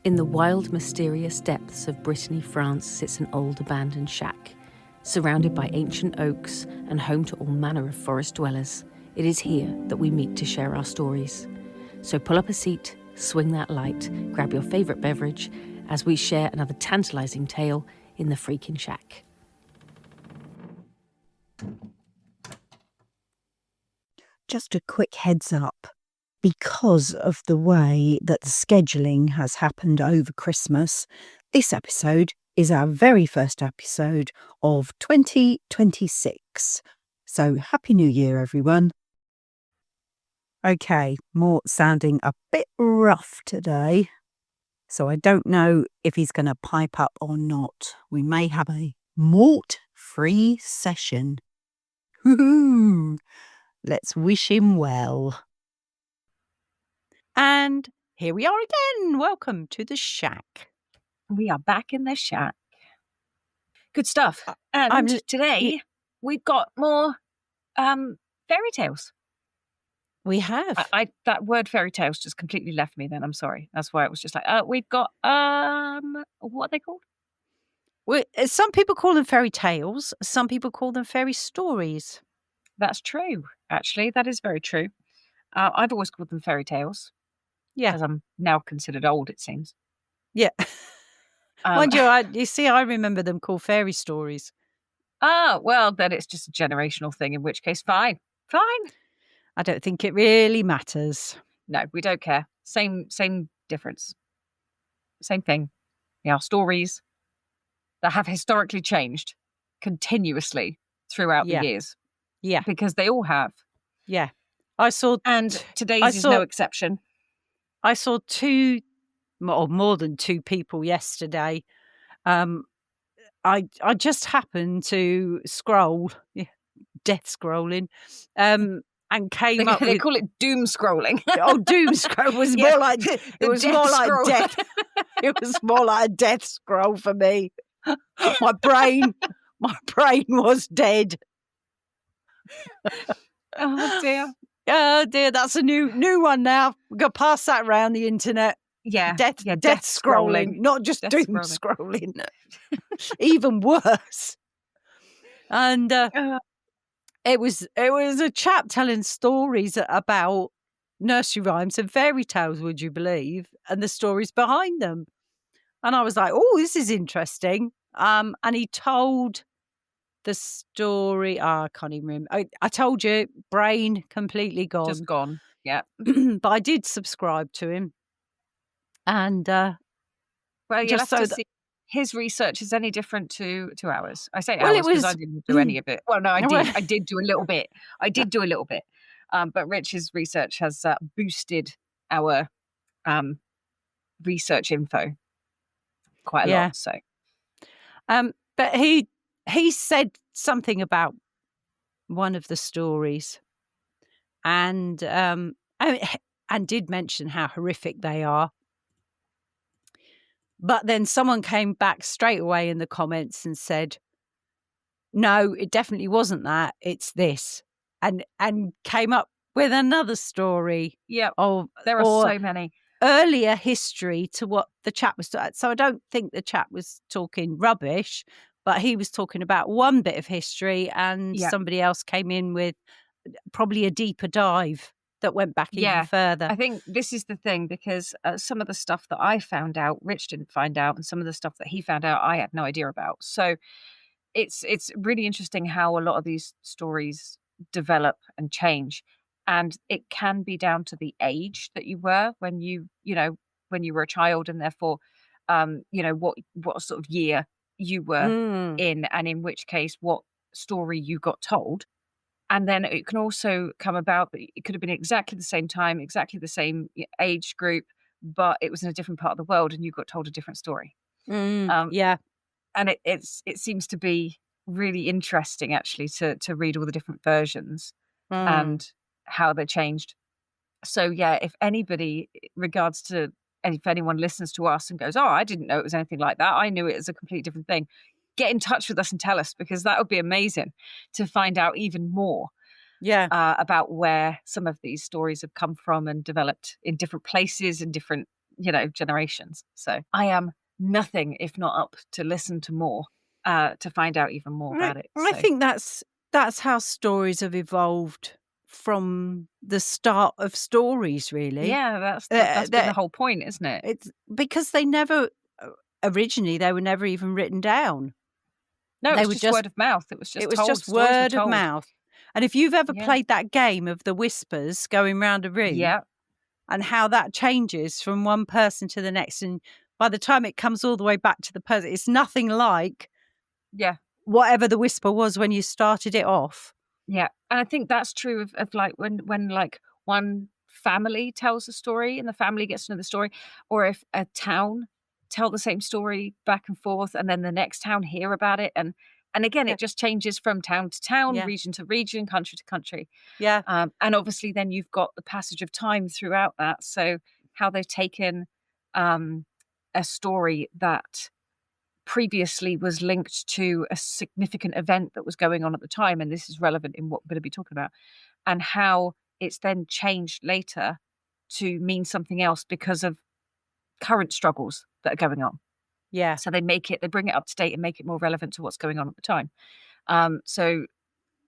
In the wild, mysterious depths of Brittany, France, sits an old abandoned shack. Surrounded by ancient oaks and home to all manner of forest dwellers, it is here that we meet to share our stories. So pull up a seat, swing that light, grab your favourite beverage as we share another tantalising tale in the Freakin Shack. Just a quick heads up. Because of the way that the scheduling has happened over Christmas, this episode is our very first episode of 2026. So Happy New Year, everyone. Okay, Mort sounding a bit rough today, so I don't know if he's going to pipe up or not. We may have a Mort-free session. Woohoo! Let's wish him well. And here we are again. Welcome to the shack. We are back in the shack. Good stuff. And today we've got more fairy tales. We have. That word fairy tales just completely left me then. I'm sorry. That's why it was just like, we've got, what are they called? Well, some people call them fairy tales. Some people call them fairy stories. That's true, actually. That is very true. I've always called them fairy tales. Yeah. Because I'm now considered old, it seems. Yeah. Mind you, I remember them called fairy stories. Well, then it's just a generational thing, in which case, fine. I don't think it really matters. No, we don't care. Same difference. Same thing. Yeah, stories that have historically changed continuously throughout the years. Yeah. Because they all have. Yeah. And today's is no exception. I saw more than two people yesterday. I just happened to scroll, death scrolling, and came up. They call it doom scrolling. Oh, doom scroll was more like death. It was more like a death scroll for me. My brain was dead. Oh dear. Oh dear, that's a new one now. We're going to pass that around the internet. Yeah. Death scrolling, not just doom scrolling. Even worse. And it was a chap telling stories about nursery rhymes and fairy tales, would you believe, and the stories behind them. And I was like, oh, this is interesting. And he told the story. I can't even remember. I told you, brain completely gone. Just gone. Yeah. But I did subscribe to him. And well, you'll have to see. His research is any different to ours. I say ours because I didn't do any of it. Well, no, I did. I did do a little bit. But Rich's research has boosted our research info quite a lot. So, but he said something about one of the stories, and did mention how horrific they are. But then someone came back straight away in the comments and said, "No, it definitely wasn't that. It's this," and came up with another story. Yeah. Oh, there are so many. Earlier history to what the chap was talking. So I don't think the chap was talking rubbish, but he was talking about one bit of history, and somebody else came in with probably a deeper dive that went back even further. I think this is the thing, because some of the stuff that I found out, Rich didn't find out, and some of the stuff that he found out, I had no idea about. So it's really interesting how a lot of these stories develop and change. And it can be down to the age that you were when you were a child, and therefore, what sort of year you were in, and in which case, what story you got told. And then it can also come about that it could have been exactly the same time, exactly the same age group, but it was in a different part of the world and you got told a different story. Yeah. And it seems to be really interesting, actually, to read all the different versions and how they changed. So, if anybody if anyone listens to us and goes, oh, I didn't know it was anything like that, I knew it as a completely different thing, get in touch with us and tell us, because that would be amazing to find out even more about where some of these stories have come from and developed in different places, in different generations. So I am nothing if not up to listen to more, to find out even more about it. I think that's how stories have evolved from the start of stories, really. Yeah, that's been the whole point, isn't it? It's because they never originally they were never even written down. No, it was just word of mouth. It was just word of mouth. And if you've ever played that game of the whispers going round a room, and how that changes from one person to the next, and by the time it comes all the way back to the person, it's nothing like whatever the whisper was when you started it off. Yeah, and I think that's true of like when like one family tells a story and the family gets to know the story, or if a town tell the same story back and forth, and then the next town hear about it, and again it just changes from town to town, region to region, country to country. And obviously then you've got the passage of time throughout that. So how they've taken a story that previously was linked to a significant event that was going on at the time, and this is relevant in what we're going to be talking about, and how it's then changed later to mean something else because of current struggles that are going on. So they bring it up to date and make it more relevant to what's going on at the time. So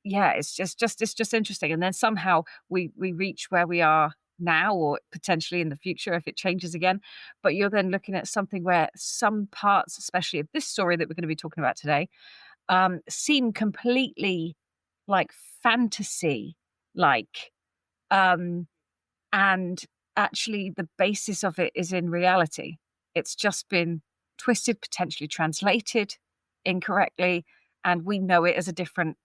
yeah, it's just interesting. And then somehow we reach where we are now, or potentially in the future if it changes again. But you're then looking at something where some parts, especially of this story that we're going to be talking about today, seem completely like fantasy, like, and actually the basis of it is in reality. It's just been twisted, potentially translated incorrectly, and we know it as a different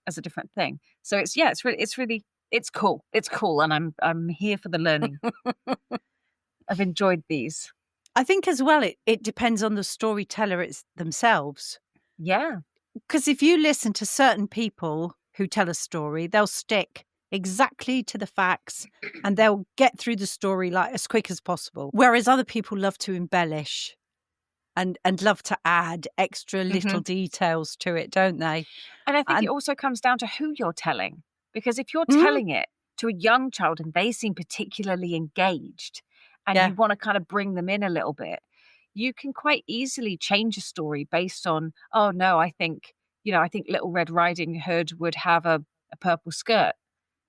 thing. So it's cool. It's cool, and I'm here for the learning. I've enjoyed these. I think as well it depends on the storyteller themselves. Yeah. Because if you listen to certain people who tell a story, they'll stick exactly to the facts and they'll get through the story like as quick as possible. Whereas other people love to embellish and love to add extra little details to it, don't they? And I think it also comes down to who you're telling. Because if you're telling it to a young child and they seem particularly engaged and you want to kind of bring them in a little bit, you can quite easily change a story based on, oh no, I think Little Red Riding Hood would have a purple skirt.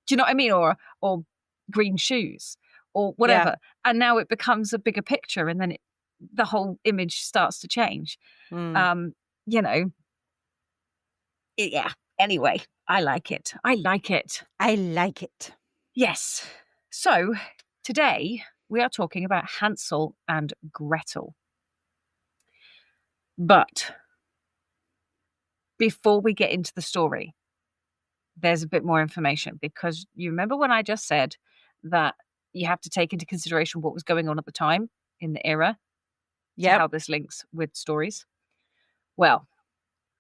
Do you know what I mean? Or green shoes or whatever. And now it becomes a bigger picture, and then the whole image starts to change. Anyway, I like it. Yes. So today we are talking about Hansel and Gretel. But before we get into the story, there's a bit more information, because you remember when I just said that you have to take into consideration what was going on at the time in the era, how this links with stories. Well,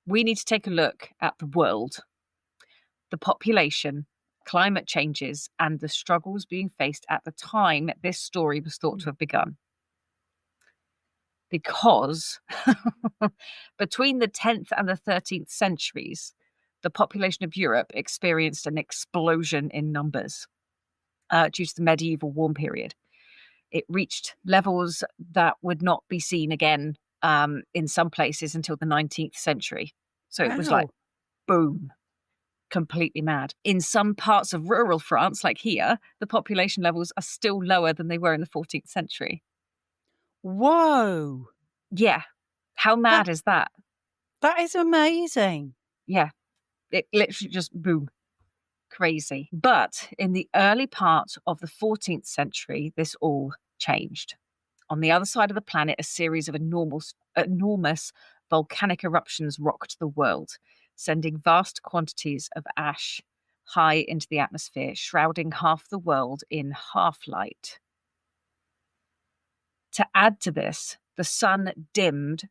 we need to take a look at the world, the population, climate changes, and the struggles being faced at the time this story was thought to have begun. Because between the 10th and the 13th centuries, the population of Europe experienced an explosion in numbers due to the medieval warm period. It reached levels that would not be seen again in some places until the 19th century. So it was like, boom, completely mad. In some parts of rural France, like here, the population levels are still lower than they were in the 14th century. Whoa. Yeah. How mad is that? That is amazing. Yeah. It literally just boom. Crazy. But in the early part of the 14th century, this all changed. On the other side of the planet, a series of enormous volcanic eruptions rocked the world, sending vast quantities of ash high into the atmosphere, shrouding half the world in half-light. To add to this, the sun dimmed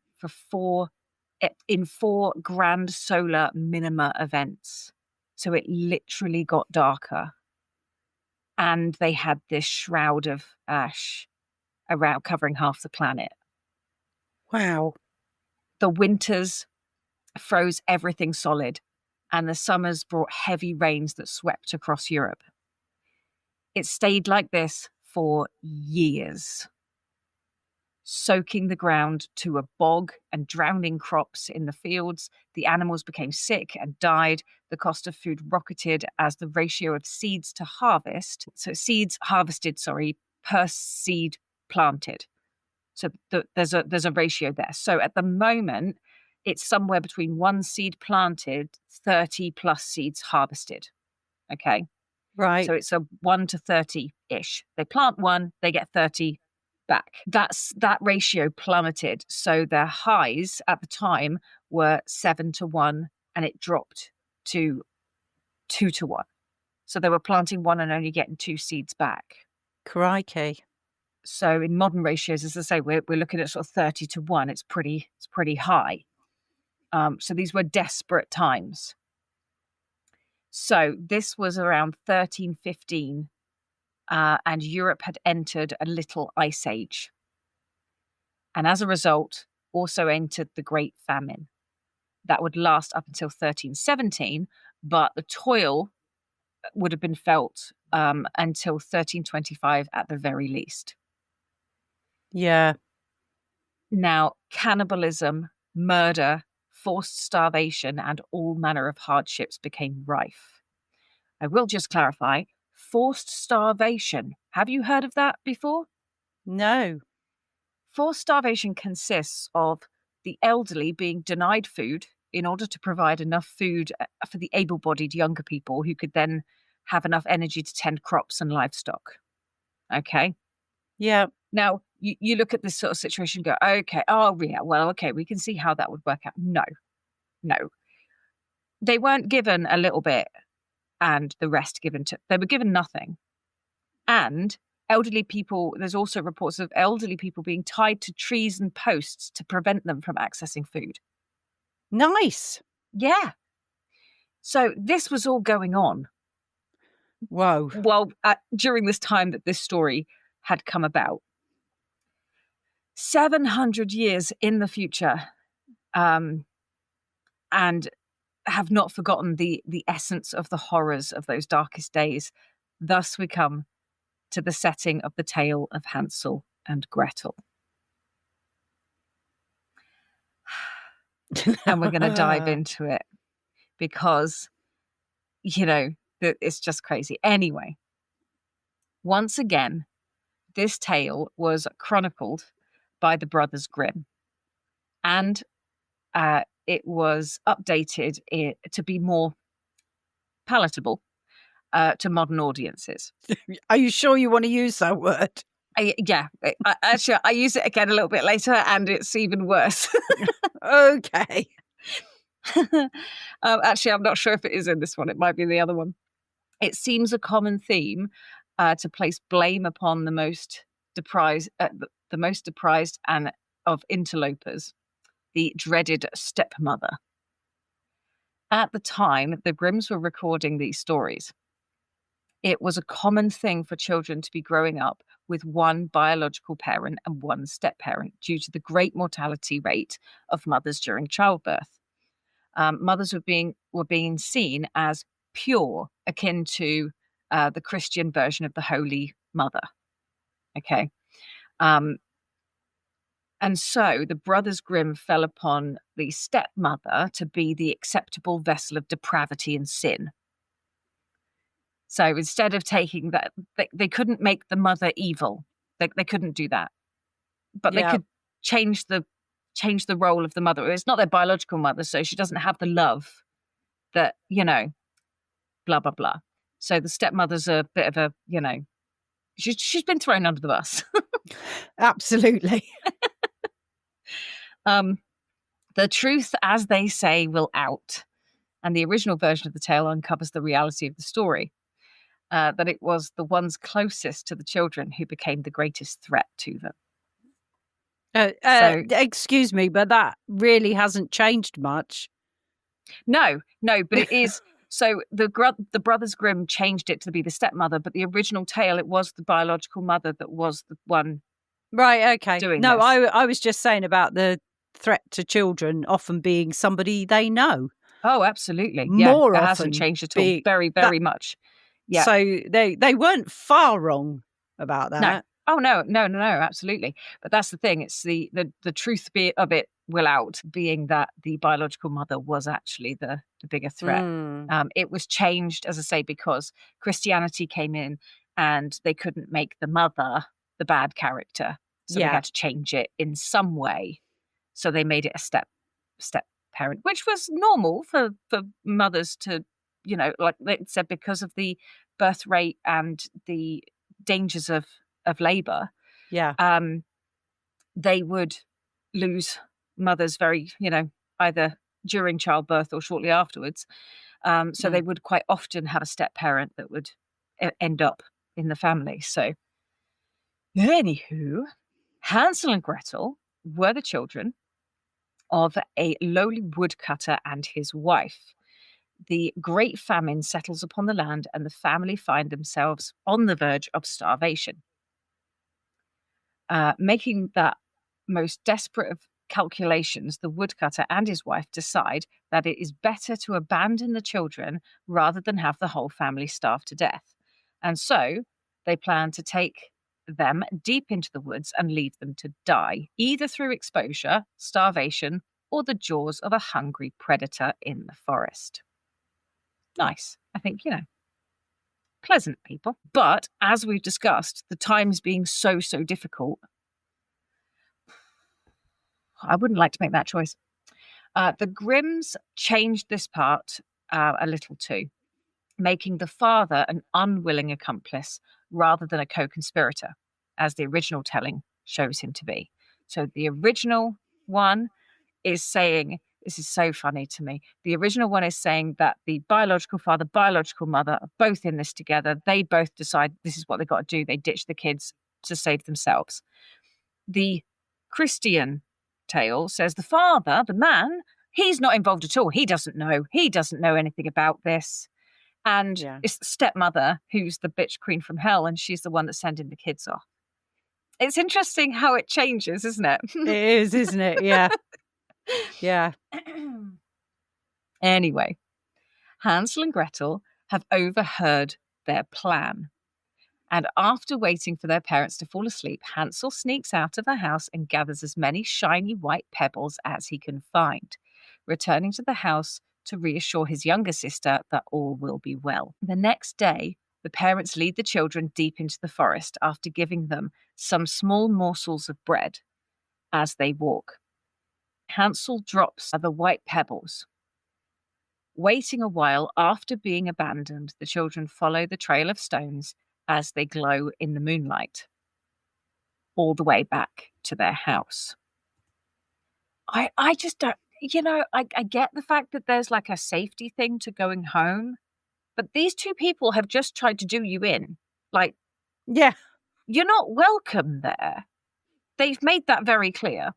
in four grand solar minima events. So it literally got darker. And they had this shroud of ash around covering half the planet. Wow. The winters froze everything solid, and the summers brought heavy rains that swept across Europe. It stayed like this for years. soaking the ground to a bog and drowning crops in the fields. The animals became sick and died. The cost of food rocketed as the ratio of seeds to harvest, so seeds harvested, per seed planted. So there's a ratio there. So at the moment, it's somewhere between 1 seed planted, 30 plus seeds harvested. Okay. Right. So it's a 1 to 30-ish. They plant 1, they get 30 back. That ratio plummeted. So their highs at the time were 7 to 1, and it dropped to 2 to 1. So they were planting 1 and only getting 2 seeds back. Crikey. So in modern ratios, as I say, we're looking at sort of 30 to 1. It's pretty high. So these were desperate times. So this was around 1315, and Europe had entered a little ice age. And as a result, also entered the Great Famine. That would last up until 1317, but the toil would have been felt until 1325 at the very least. Yeah. Now, cannibalism, murder, forced starvation, and all manner of hardships became rife. I will just clarify, forced starvation. Have you heard of that before? No. Forced starvation consists of the elderly being denied food in order to provide enough food for the able-bodied younger people who could then have enough energy to tend crops and livestock. Okay? Yeah. Now, you look at this sort of situation and go, okay, oh, yeah, well, okay, we can see how that would work out. No. They weren't given a little bit and the rest given to, they were given nothing. And elderly people, there's also reports of elderly people being tied to trees and posts to prevent them from accessing food. Nice. Yeah. So this was all going on. Whoa. Well, during this time that this story had come about. 700 years in the future, and have not forgotten the essence of the horrors of those darkest days. Thus we come to the setting of the tale of Hansel and Gretel. And we're going to dive into it because, it's just crazy. Anyway, once again, this tale was chronicled by the Brothers Grimm, and it was updated to be more palatable to modern audiences. Are you sure you want to use that word? Yeah. Actually, I use it again a little bit later, and it's even worse. Okay. Actually, I'm not sure if it is in this one. It might be the other one. It seems a common theme to place blame upon the most deprived and of interlopers, the dreaded stepmother. At the time the Grimms were recording these stories, it was a common thing for children to be growing up with one biological parent and one step-parent due to the great mortality rate of mothers during childbirth. Mothers were being seen as pure, akin to the Christian version of the Holy Mother. Okay. And so the Brothers Grimm fell upon the stepmother to be the acceptable vessel of depravity and sin. So instead of taking that, they couldn't make the mother evil. They couldn't do that. But they could change the role of the mother. It's not their biological mother, so she doesn't have the love that, blah, blah, blah. So the stepmother's a bit of a, she's been thrown under the bus. Absolutely. The truth, as they say, will out. And the original version of the tale uncovers the reality of the story. That it was the ones closest to the children who became the greatest threat to them. Excuse me, but that really hasn't changed much. No, but it is. So the Brothers Grimm changed it to be the stepmother, but the original tale, it was the biological mother that was the one. Right, okay. No, this. I was just saying about the threat to children often being somebody they know. Oh, absolutely. More it often hasn't changed at all. Very, very much. Yeah. So they weren't far wrong about that. No. Oh, no, absolutely. But that's the thing. It's the truth of it will out, being that the biological mother was actually the bigger threat. It was changed, as I say, because Christianity came in and they couldn't make the mother the bad character. So they had to change it in some way. So they made it a step parent, which was normal for mothers to, like they said, because of the birth rate and the dangers of labor. They would lose mothers very, either during childbirth or shortly afterwards. So they would quite often have a step parent that would end up in the family. So anywho, Hansel and Gretel were the children of a lowly woodcutter and his wife. The great famine settles upon the land and the family find themselves on the verge of starvation. Making that most desperate of calculations, the woodcutter and his wife decide that it is better to abandon the children rather than have the whole family starve to death. And so they plan to take them deep into the woods and leave them to die, either through exposure, starvation, or the jaws of a hungry predator in the forest. Nice. I think, pleasant people. But as we've discussed, the times being so difficult, I wouldn't like to make that choice. The Grimms changed this part a little too, making the father an unwilling accomplice rather than a co-conspirator, as the original telling shows him to be. So the original one is saying, this is so funny to me, the original one is saying that the biological father, biological mother are both in this together. They both decide this is what they've got to do. They ditch the kids to save themselves. The Christian tale says the father, the man, he's not involved at all. He doesn't know anything about this. And it's the stepmother who's the bitch queen from hell, and she's the one that's sending the kids off. It's interesting how it changes, isn't it? It is, isn't it? Yeah. Yeah. Anyway, Hansel and Gretel have overheard their plan. And after waiting for their parents to fall asleep, Hansel sneaks out of the house and gathers as many shiny white pebbles as he can find, returning to the house to reassure his younger sister that all will be well. The next day, the parents lead the children deep into the forest after giving them some small morsels of bread as they walk. Hansel drops the white pebbles. Waiting a while after being abandoned, the children follow the trail of stones as they glow in the moonlight, all the way back to their house. I just don't, I get the fact that there's like a safety thing to going home, but these two people have just tried to do you in. Like, yeah, you're not welcome there. They've made that very clear.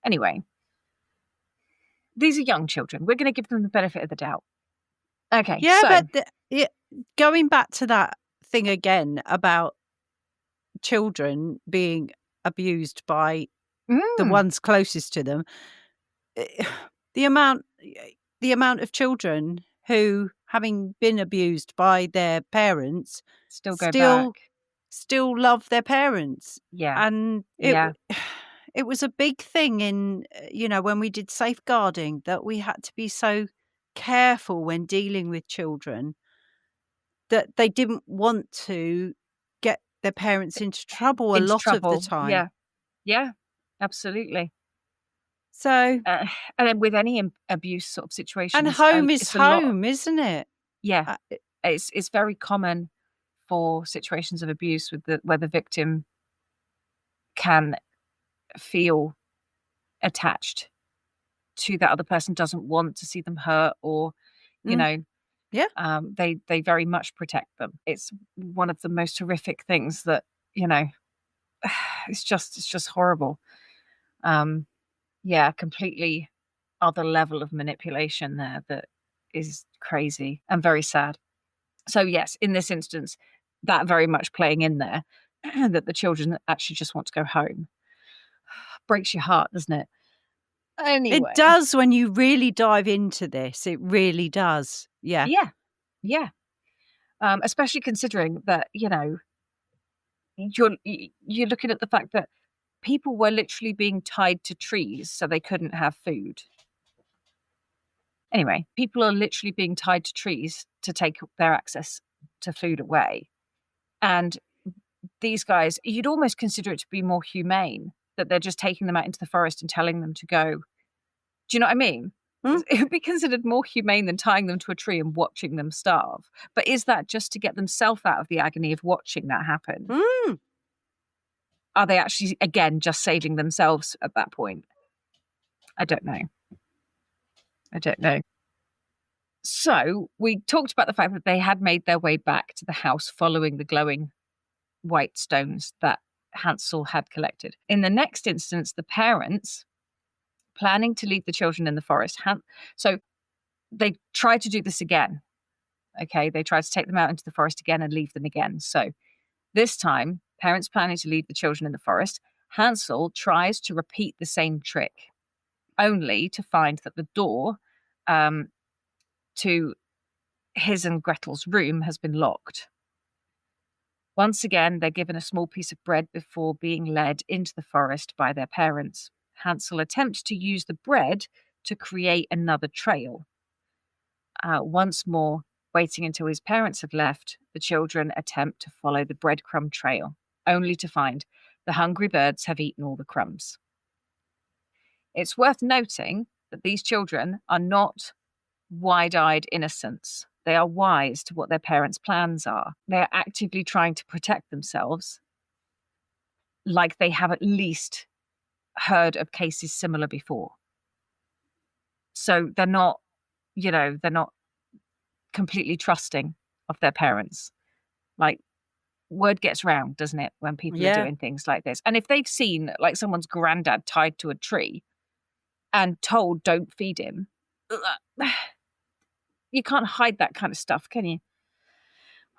Anyway, these are young children. We're going to give them the benefit of the doubt. Okay. Yeah, so, but going back to that thing again about children being abused by the ones closest to them, the amount of children who, having been abused by their parents, still love their parents. Yeah. And it was a big thing in, when we did safeguarding, that we had to be so careful when dealing with children that they didn't want to get their parents into trouble a lot of the time. Yeah, absolutely. So, and then with any abuse sort of situation, and home is home, isn't it? Yeah, it's very common for situations of abuse where the victim can feel attached to that other person, doesn't want to see them hurt, or they very much protect them. It's one of the most horrific things that it's just horrible. Completely other level of manipulation there that is crazy and very sad. So yes, in this instance, that very much playing in there, that the children actually just want to go home. Breaks your heart, doesn't it? Anyway. It does when you really dive into this. It really does. Yeah. Yeah. Especially considering that, you're looking at the fact that people were literally being tied to trees so they couldn't have food. Anyway, people are literally being tied to trees to take their access to food away. And these guys, you'd almost consider it to be more humane that they're just taking them out into the forest and telling them to go. Do you know what I mean? It would be considered more humane than tying them to a tree and watching them starve. But is that just to get themselves out of the agony of watching that happen? Are they actually, again, just saving themselves at that point? I don't know. So we talked about the fact that they had made their way back to the house following the glowing white stones that Hansel had collected. In the next instance, the parents, planning to leave the children in the forest, so they tried to do this again. Okay, they tried to take them out into the forest again and leave them again. So this time, parents planning to leave the children in the forest, Hansel tries to repeat the same trick, only to find that the door to his and Gretel's room has been locked. Once again, they're given a small piece of bread before being led into the forest by their parents. Hansel attempts to use the bread to create another trail. Once more, waiting until his parents have left, the children attempt to follow the breadcrumb trail, only to find the hungry birds have eaten all the crumbs. It's worth noting that these children are not wide-eyed innocents. They are wise to what their parents' plans are. They are actively trying to protect themselves, like they have at least heard of cases similar before. So they're not completely trusting of their parents. Like, word gets round, doesn't it, when people are doing things like this? And if they've seen like someone's granddad tied to a tree and told don't feed him, you can't hide that kind of stuff, can you?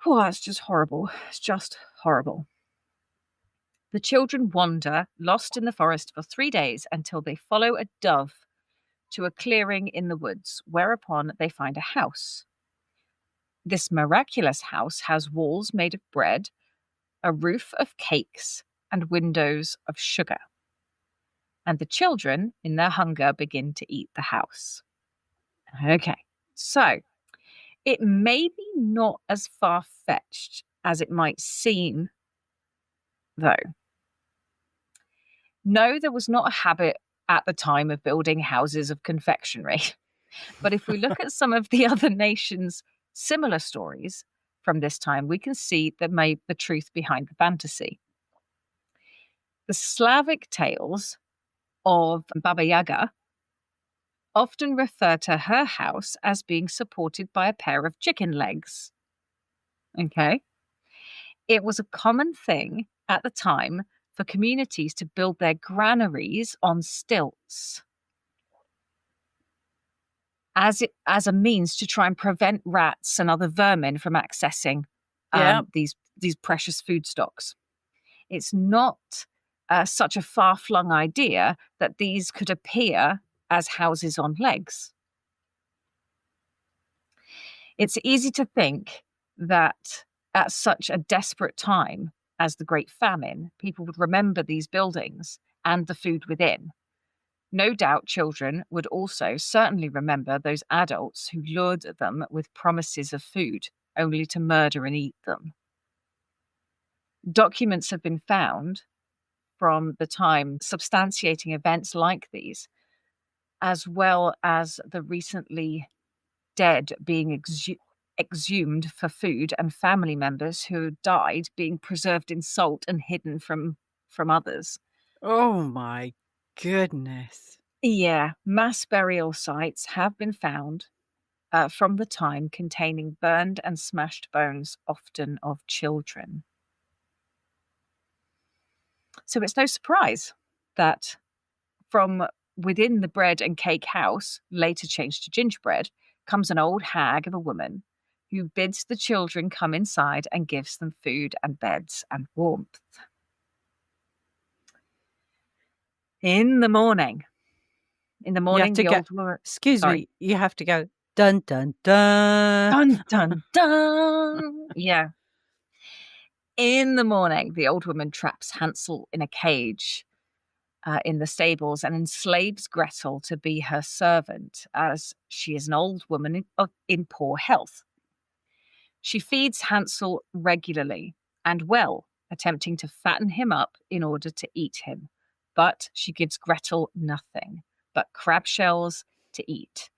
Oh, it's just horrible. It's just horrible. The children wander, lost in the forest for 3 days, until they follow a dove to a clearing in the woods, whereupon they find a house. This miraculous house has walls made of bread, a roof of cakes, and windows of sugar. And the children, in their hunger, begin to eat the house. Okay, so it may be not as far-fetched as it might seem, though. No, there was not a habit at the time of building houses of confectionery. But if we look at some of the other nations' similar stories from this time, we can see the truth behind the fantasy. The Slavic tales of Baba Yaga often refer to her house as being supported by a pair of chicken legs. Okay? It was a common thing at the time for communities to build their granaries on stilts as a means to try and prevent rats and other vermin from accessing these precious food stocks. It's not such a far-flung idea that these could appear as houses on legs. It's easy to think that at such a desperate time as the Great Famine, people would remember these buildings and the food within. No doubt children would also certainly remember those adults who lured them with promises of food, only to murder and eat them. Documents have been found from the time substantiating events like these, as well as the recently dead being exhumed for food, and family members who died being preserved in salt and hidden from others. Oh my goodness. Yeah, mass burial sites have been found from the time containing burned and smashed bones, often of children. So it's no surprise that from within the bread and cake house, later changed to gingerbread, comes an old hag of a woman who bids the children come inside and gives them food and beds and warmth. In the morning, Excuse me, you have to go, dun, dun, dun. Dun, dun, dun. Yeah. In the morning, the old woman traps Hansel in a cage in the stables and enslaves Gretel to be her servant, as she is an old woman in poor health. She feeds Hansel regularly and well, attempting to fatten him up in order to eat him. But she gives Gretel nothing but crab shells to eat,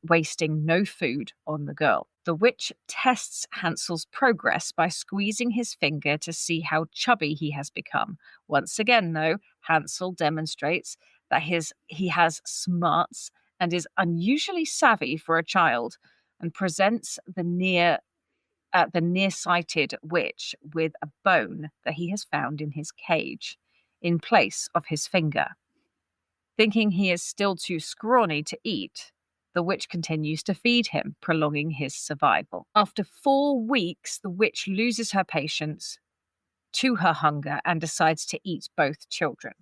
wasting no food on the girl. The witch tests Hansel's progress by squeezing his finger to see how chubby he has become. Once again, though, Hansel demonstrates that he has smarts and is unusually savvy for a child, and presents the nearsighted witch with a bone that he has found in his cage in place of his finger. Thinking he is still too scrawny to eat, the witch continues to feed him, prolonging his survival. After 4 weeks, the witch loses her patience to her hunger and decides to eat both children.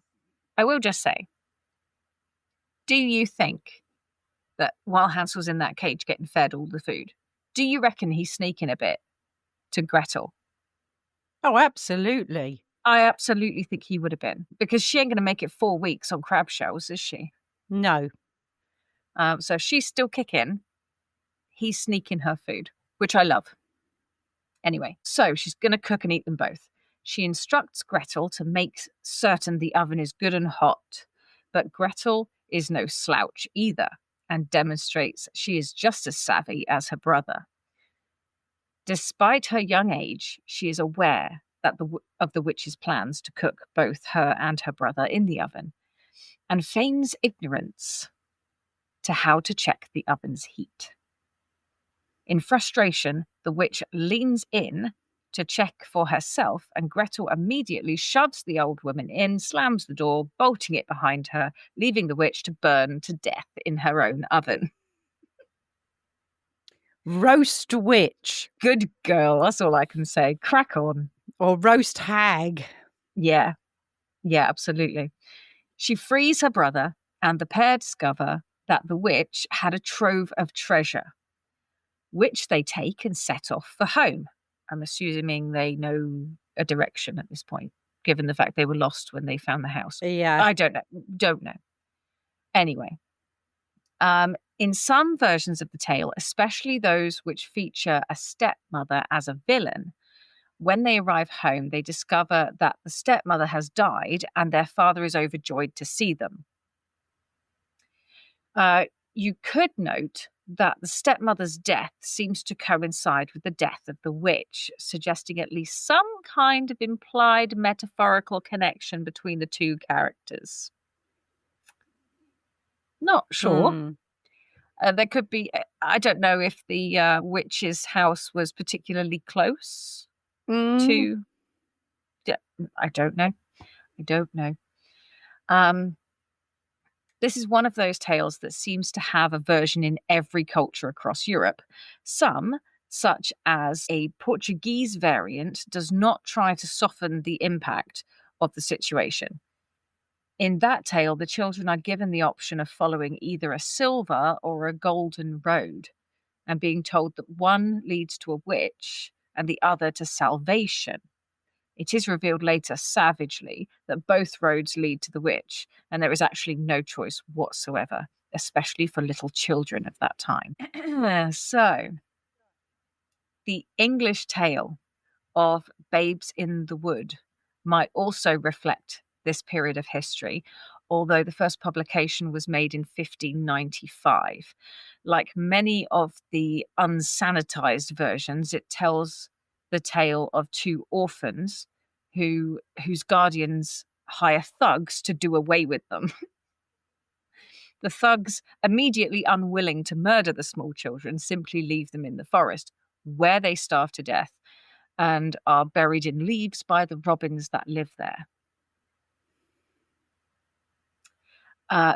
I will just say, do you think that while Hansel's in that cage getting fed all the food, do you reckon he's sneaking a bit to Gretel? Oh, absolutely. I absolutely think he would have been, because she ain't going to make it 4 weeks on crab shells, is she? No. So if she's still kicking, he's sneaking her food, which I love. Anyway, so she's going to cook and eat them both. She instructs Gretel to make certain the oven is good and hot, but Gretel is no slouch either and demonstrates she is just as savvy as her brother. Despite her young age, she is aware of the witch's plans to cook both her and her brother in the oven, and feigns ignorance to how to check the oven's heat. In frustration, the witch leans in to check for herself, and Gretel immediately shoves the old woman in, slams the door, bolting it behind her, leaving the witch to burn to death in her own oven. Roast witch. Good girl, that's all I can say. Crack on. Or roast hag. Yeah, absolutely. She frees her brother, and the pair discover that the witch had a trove of treasure, which they take and set off for home. I'm assuming they know a direction at this point, given the fact they were lost when they found the house. Yeah. I don't know. Anyway, in some versions of the tale, especially those which feature a stepmother as a villain, when they arrive home, they discover that the stepmother has died and their father is overjoyed to see them. You could note that the stepmother's death seems to coincide with the death of the witch, suggesting at least some kind of implied metaphorical connection between the two characters. Not sure. There could be, I don't know if the witch's house was particularly close to. Yeah, I don't know. This is one of those tales that seems to have a version in every culture across Europe. Some, such as a Portuguese variant, does not try to soften the impact of the situation. In that tale, the children are given the option of following either a silver or a golden road, and being told that one leads to a witch and the other to salvation. It is revealed later, savagely, that both roads lead to the witch, and there is actually no choice whatsoever, especially for little children of that time. So, the English tale of Babes in the Wood might also reflect this period of history, although the first publication was made in 1595. Like many of the unsanitized versions, it tells the tale of 2 orphans whose guardians hire thugs to do away with them. The thugs, immediately unwilling to murder the small children, simply leave them in the forest, where they starve to death and are buried in leaves by the robins that live there.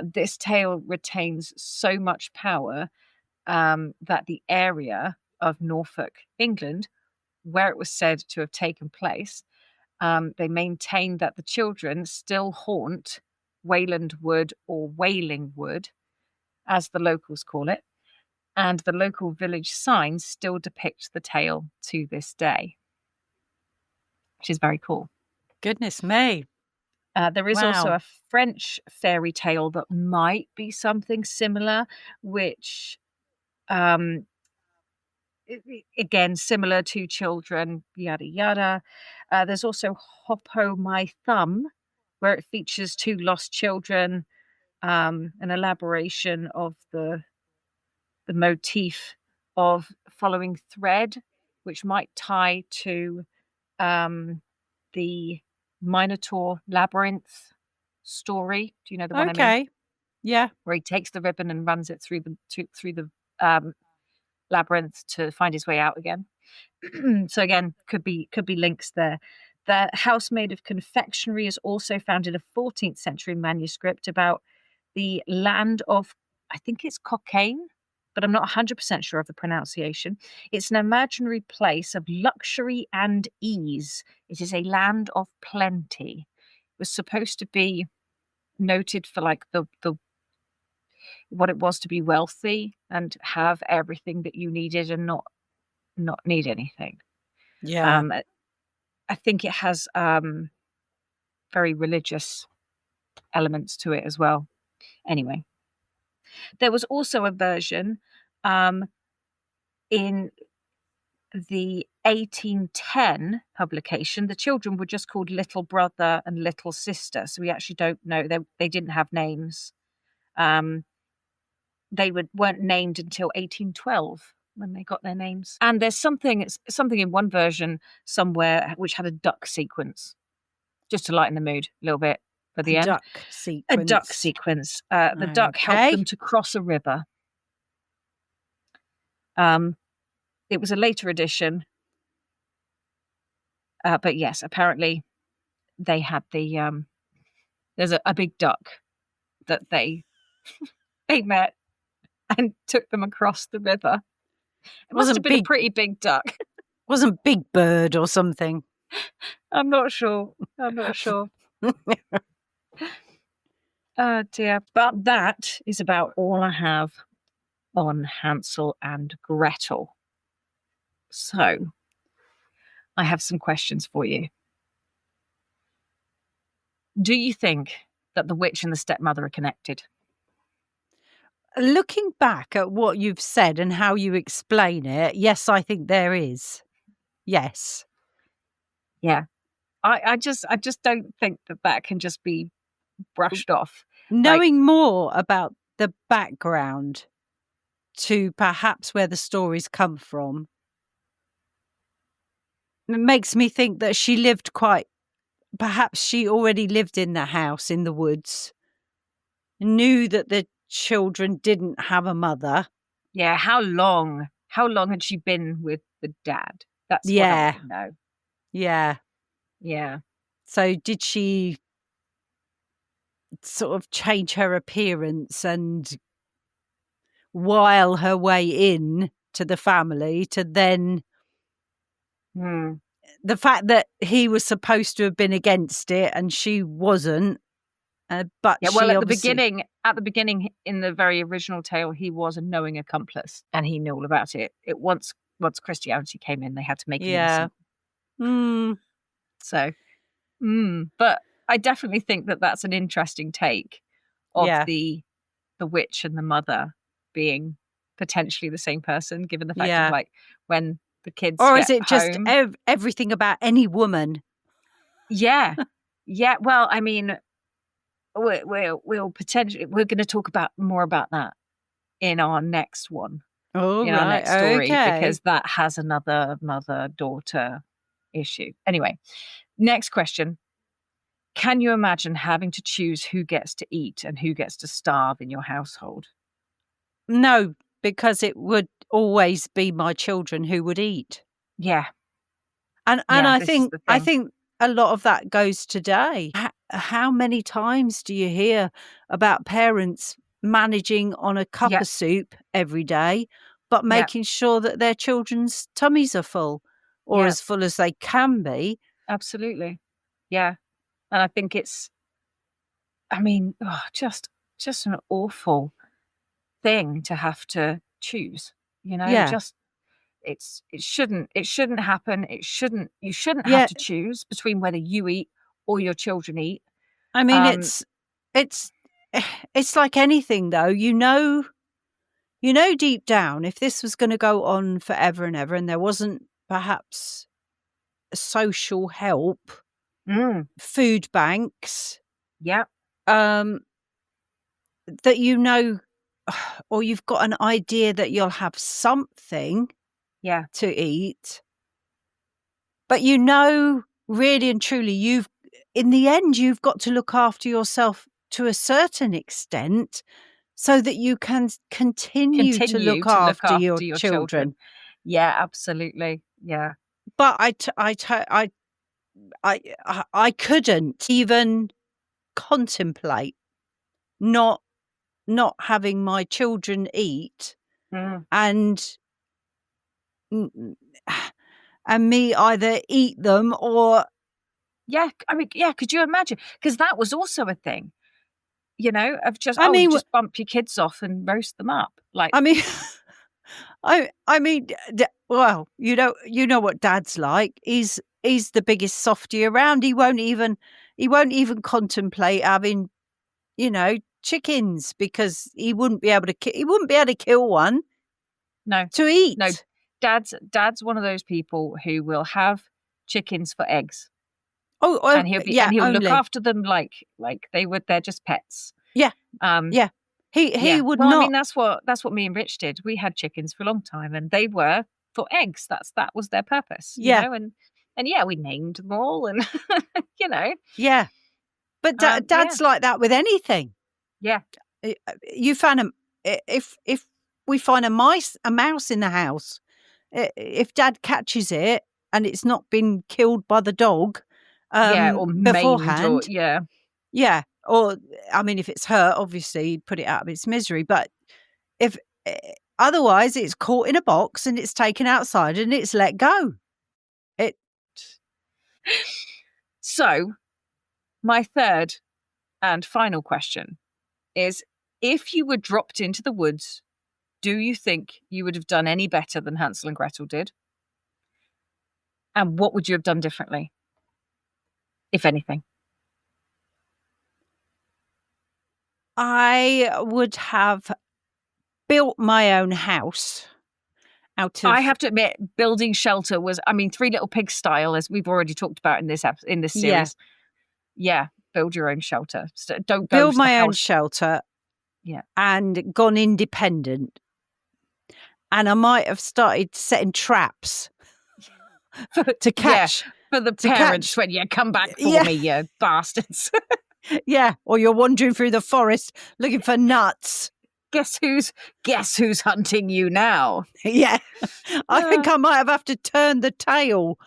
This tale retains so much power that the area of Norfolk, England, where it was said to have taken place, they maintain that the children still haunt Wayland Wood, or Wailing Wood, as the locals call it, and the local village signs still depict the tale to this day. which is very cool. Goodness me. There is also a French fairy tale that might be something similar, which, again, similar to children, yada, yada. There's also Hoppo My Thumb, where it features two lost children, an elaboration of the motif of following thread, which might tie to the Minotaur Labyrinth story. Do you know the one I mean? Okay. Yeah. Where he takes the ribbon and runs it through the labyrinth to find his way out again. So again, could be links there. The house made of confectionery is also found in a 14th century manuscript about the land of, I think it's cocaine, but I'm not 100% sure of the pronunciation. It's an imaginary place of luxury and ease. It is a land of plenty. It was supposed to be noted for like the what it was to be wealthy and have everything that you needed and not need anything. Yeah. I think it has very religious elements to it as well. Anyway, there was also a version in the 1810 publication. The children were just called Little Brother and Little Sister, so we actually don't know. They didn't have names. They weren't named until 1812 when they got their names. And there's something in one version somewhere which had a duck sequence, just to lighten the mood a little bit for the end. A duck sequence. The duck helped them to cross a river. It was a later edition. But yes, apparently they had there's a big duck that they met and took them across the river. It must have been a pretty big duck. Wasn't Big Bird or something? I'm not sure. Oh dear. But that is about all I have on Hansel and Gretel. So, I have some questions for you. Do you think that the witch and the stepmother are connected? Looking back at what you've said and how you explain it, yes, I think there is. Yes. Yeah. I just don't think that can just be brushed off. Knowing more about the background to perhaps where the stories come from, it makes me think that she lived perhaps she already lived in the house in the woods, knew that the children didn't have a mother. Yeah, how long had she been with the dad? That's what I want to know. Yeah. Yeah. So did she sort of change her appearance and wile her way in to the family to then the fact that he was supposed to have been against it and she wasn't, but at the beginning in the very original tale, he was a knowing accomplice and he knew all about it. Once Christianity came in, they had to make him innocent. So, but I definitely think that that's an interesting take of the witch and the mother being potentially the same person, given the fact of like when the kids or get is it just home, everything about any woman? Yeah. Well, I mean, we'll potentially we're going to talk more about that in our next one. Oh, in our next story, because that has another mother-daughter issue. Anyway, next question. Can you imagine having to choose who gets to eat and who gets to starve in your household? No, because it would always be my children who would eat. Yeah. And I think a lot of that goes today. How many times do you hear about parents managing on a cup of soup every day, but making sure that their children's tummies are full or as full as they can be? Absolutely. Yeah. And I think it's, just an awful thing to have to choose, just it shouldn't happen. You shouldn't have to choose between whether you eat or your children eat. I mean, it's like anything, though. You know deep down, if this was going to go on forever and ever, and there wasn't perhaps social help, food banks, that or you've got an idea that you'll have something, to eat, but really and truly, in the end, you've got to look after yourself to a certain extent, so that you can continue to look after your children. Yeah, absolutely. Yeah. But I couldn't even contemplate not having my children eat and me either eat them or... Yeah, I mean, could you imagine? Because that was also a thing. Of just just bump your kids off and roast them up. Like, I mean, well, you know what Dad's like. He's the biggest softy around. He won't even contemplate having, chickens, because he wouldn't be able to kill one. No, to eat. No, Dad's one of those people who will have chickens for eggs. And he'll look after them like they're just pets. Yeah. He would not. I mean, that's what me and Rich did. We had chickens for a long time, and they were for eggs. That was their purpose. You know? And we named them all, and Yeah. But Dad's like that with anything. Yeah. You find if we find a mouse in the house, if Dad catches it and it's not been killed by the dog. Or beforehand, maimed, or I mean, if it's hurt, obviously you'd put it out of its misery. But if otherwise, it's caught in a box and it's taken outside and it's let go. So, my third and final question is: if you were dropped into the woods, do you think you would have done any better than Hansel and Gretel did? And what would you have done differently? If anything? I would have built my own house out of... I have to admit, building shelter was, Three Little Pigs style, as we've already talked about in this series. Yeah, build your own shelter. So don't go build my own shelter. Yeah. And gone independent. And I might have started setting traps to catch... For the parents when you come back for me, you bastards. Or you're wandering through the forest looking for nuts. Guess who's hunting you now? I think I might have to turn the tail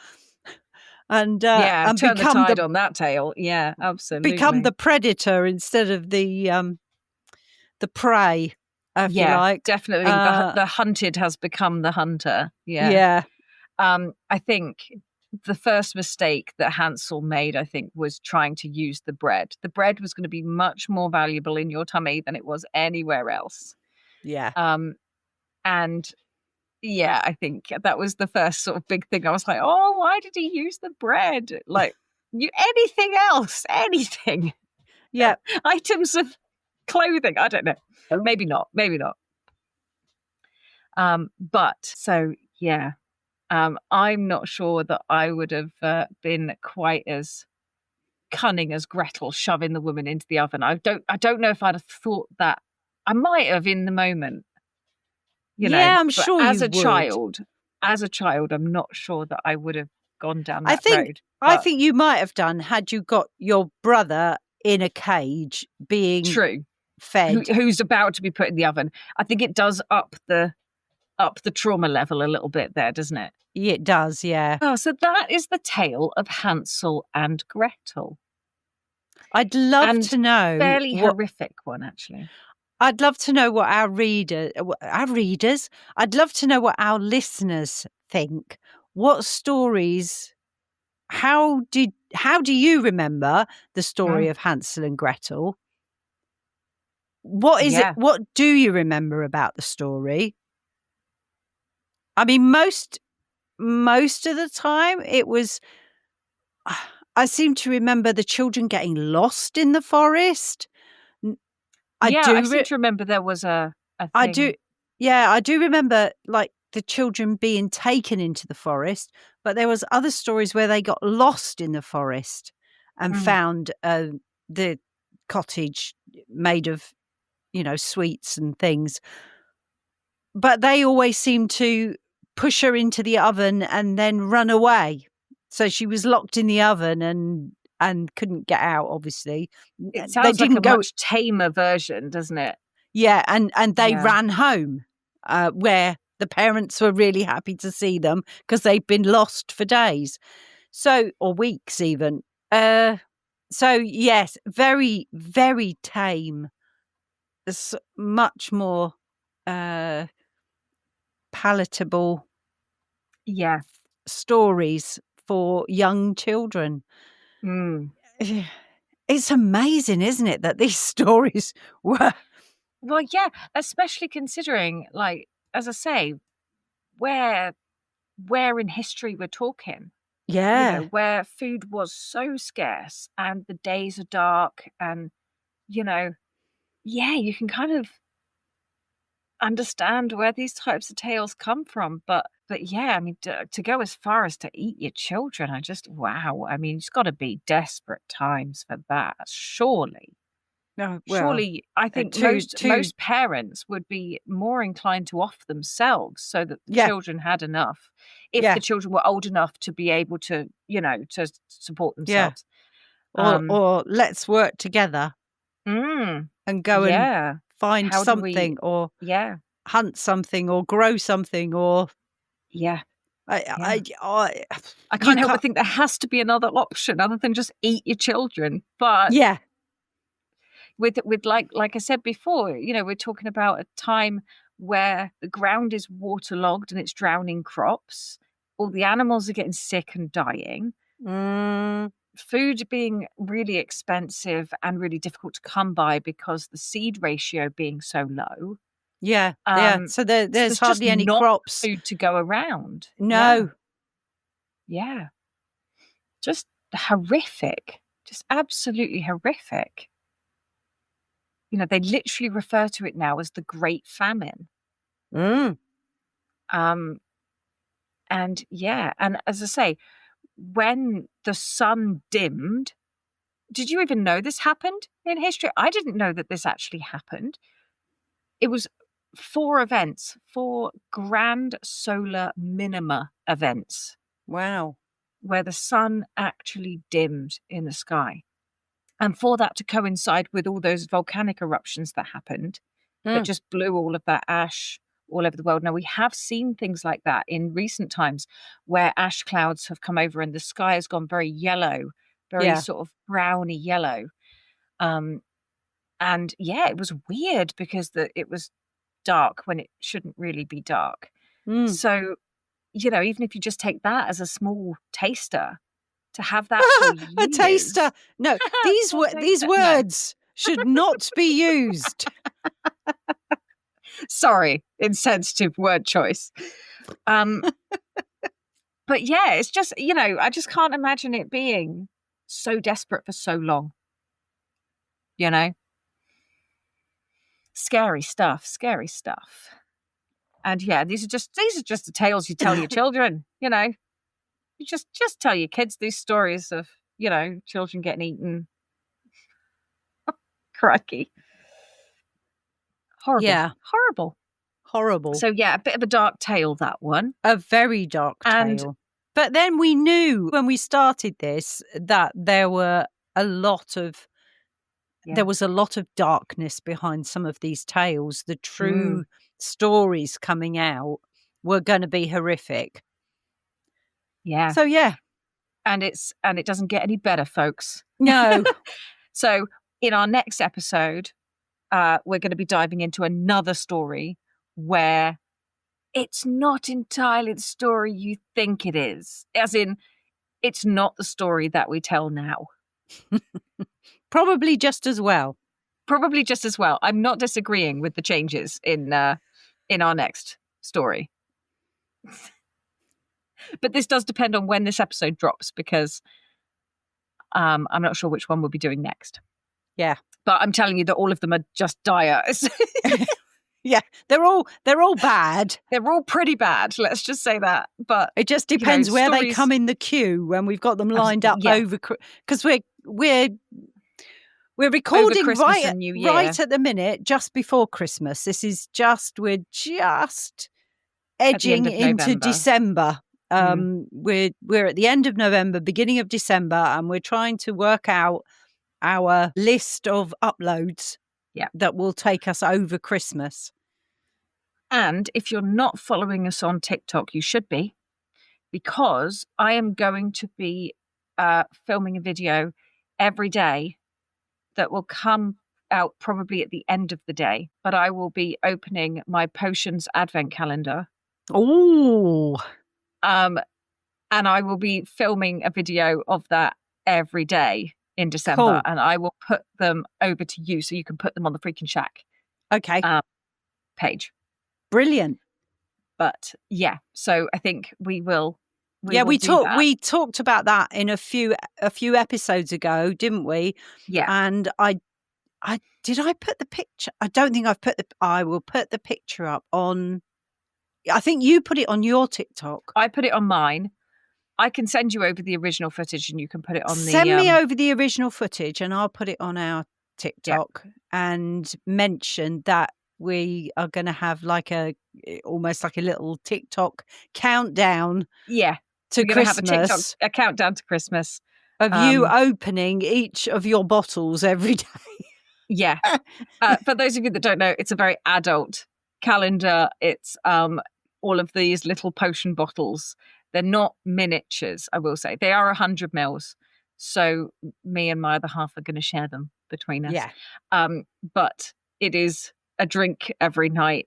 and turn the tide on that tail. Yeah, absolutely. Become the predator instead of the prey. If you like. Definitely. The hunted has become the hunter. Yeah. I think the first mistake that Hansel made, I think, was trying to use the bread. The bread was going to be much more valuable in your tummy than it was anywhere else. Yeah. And I think that was the first sort of big thing. I was like, oh, why did he use the bread? Like, anything else, anything. Yeah. Items of clothing. I don't know. Maybe not. I'm not sure that I would have been quite as cunning as Gretel, shoving the woman into the oven. I don't know if I'd have thought that. I might have in the moment. I'm sure as you a would. As a child, I'm not sure that I would have gone down that road. I think you might have done had you got your brother in a cage being fed, who's about to be put in the oven. I think it does up the trauma level a little bit there, doesn't it? Yeah, it does, yeah. Oh, so that is the tale of Hansel and Gretel. I'd love to know... Fairly horrific one, actually. I'd love to know what our readers... I'd love to know what our listeners think. What stories... How do you remember the story of Hansel and Gretel? What is it? What do you remember about the story? I mean, most of the time it was. I seem to remember the children getting lost in the forest. I seem to remember there was a thing. I do. Yeah, I do remember like the children being taken into the forest, but there was other stories where they got lost in the forest and found the cottage made of, sweets and things. But they always seemed to push her into the oven and then run away. So she was locked in the oven and couldn't get out, obviously. It sounds like a much tamer version, doesn't it? Yeah, and they ran home where the parents were really happy to see them because they'd been lost for days. Or weeks even. So, yes, very, very tame. It's much more palatable stories for young children. It's amazing, isn't it, that these stories were... Well, yeah, especially considering, like, as I say, where in history we're talking. Yeah. Where food was so scarce and the days are dark and, you can kind of understand where these types of tales come from. But yeah, I mean, to go as far as to eat your children, wow. I mean, it's got to be desperate times for that, surely. No, surely, I think most parents would be more inclined to offer themselves so that the children had enough. If the children were old enough to be able to, to support themselves. Or let's work together and go and find something or hunt something or grow something or... I can't help but think there has to be another option other than just eat your children. But with like I said before, we're talking about a time where the ground is waterlogged and it's drowning crops. All the animals are getting sick and dying. Food being really expensive and really difficult to come by because the seed ratio being so low. So there's hardly any crops. Food to go around. No. Yeah. Just horrific. Just absolutely horrific. They literally refer to it now as the Great Famine. And as I say, when the sun dimmed, did you even know this happened in history? I didn't know that this actually happened. It was 4 events, 4 grand solar minima events. Wow. Where the sun actually dimmed in the sky. And for that to coincide with all those volcanic eruptions that happened, that just blew all of that ash all over the world. Now, we have seen things like that in recent times where ash clouds have come over and the sky has gone very yellow, very sort of browny yellow. And it was weird because it was dark when it shouldn't really be dark. So, even if you just take that as a small taster, to have that for years. A taster. No, these words should not be used. Sorry, insensitive word choice. But yeah, it's just, I just can't imagine it being so desperate for so long. Scary stuff. And yeah, these are just the tales you tell your children, You just tell your kids these stories of, children getting eaten. Crikey. Horrible. Yeah. Horrible. So yeah, a bit of a dark tale, that one. A very dark tale. But then we knew when we started this that there were there was a lot of darkness behind some of these tales. The true stories coming out were going to be horrific. Yeah. So yeah. And it doesn't get any better, folks. No. So in our next episode, we're going to be diving into another story where it's not entirely the story you think it is. As in, it's not the story that we tell now. Probably just as well. I'm not disagreeing with the changes in our next story. But this does depend on when this episode drops, because I'm not sure which one we'll be doing next. Yeah. But I'm telling you that all of them are just dire. Yeah, they're all bad. They're all pretty bad. Let's just say that. But it just depends where they come in the queue when we've got them lined up over, because we're recording right at the minute, just before Christmas. We're just edging into December. We're at the end of November, beginning of December, and we're trying to work out our list of uploads that will take us over Christmas. And if you're not following us on TikTok, you should be, because I am going to be filming a video every day that will come out probably at the end of the day. But I will be opening my potions advent calendar. Oh. And I will be filming a video of that every day in December. Cool. And I will put them over to you so you can put them on the Freakin Shack page. Brilliant. But yeah, so I think we will. We talked about that in a few episodes ago, didn't we? Yeah. And I put the picture. I don't think I will put the picture up on. I think you put it on your TikTok. I put it on mine. I can send you over the original footage, and you can put it on Send me over the original footage, and I'll put it on our TikTok and mention that we are going to have almost like a little TikTok countdown. Yeah, to we're Christmas. Have a countdown to Christmas of you opening each of your bottles every day. Yeah. For those of you that don't know, it's a very adult calendar. It's all of these little potion bottles. They're not miniatures, I will say. They are 100 mils. So me and my other half are going to share them between us. Yeah. But it is a drink every night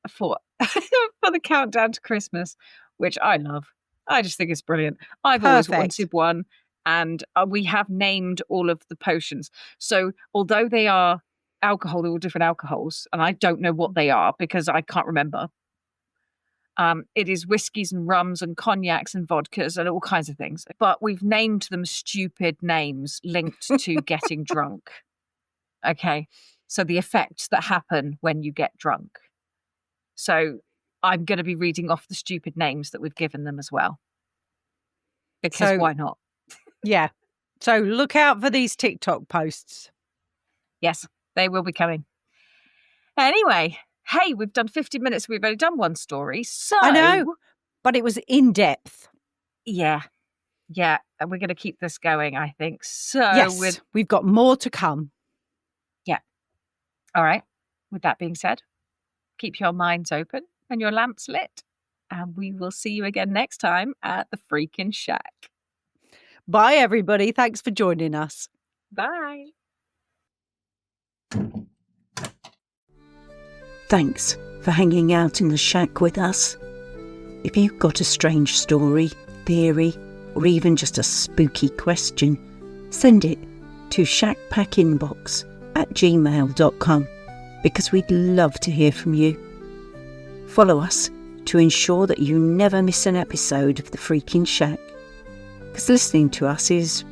for the countdown to Christmas, which I love. I just think it's brilliant. I've always wanted one, and we have named all of the potions. So although they are alcohol, they're all different alcohols, and I don't know what they are because I can't remember. It is whiskies and rums and cognacs and vodkas and all kinds of things. But we've named them stupid names linked to getting drunk. Okay. So the effects that happen when you get drunk. So I'm going to be reading off the stupid names that we've given them as well. Because why not? Yeah. So look out for these TikTok posts. Yes, they will be coming. Anyway, hey, we've done 50 minutes. We've only done one story. So I know, but it was in depth. Yeah. Yeah. And we're going to keep this going, I think. So yes, we've got more to come. Yeah. All right. With that being said, keep your minds open and your lamps lit. And we will see you again next time at the Freakin Shack. Bye, everybody. Thanks for joining us. Bye. Thanks for hanging out in the shack with us. If you've got a strange story, theory, or even just a spooky question, send it to shackpackinbox@gmail.com because we'd love to hear from you. Follow us to ensure that you never miss an episode of the Freakin Shack, because listening to us is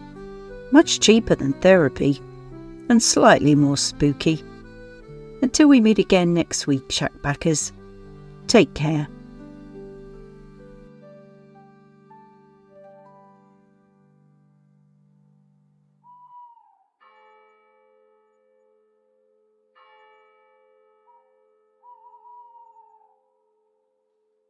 much cheaper than therapy and slightly more spooky. Until we meet again next week, Shackpackers, take care.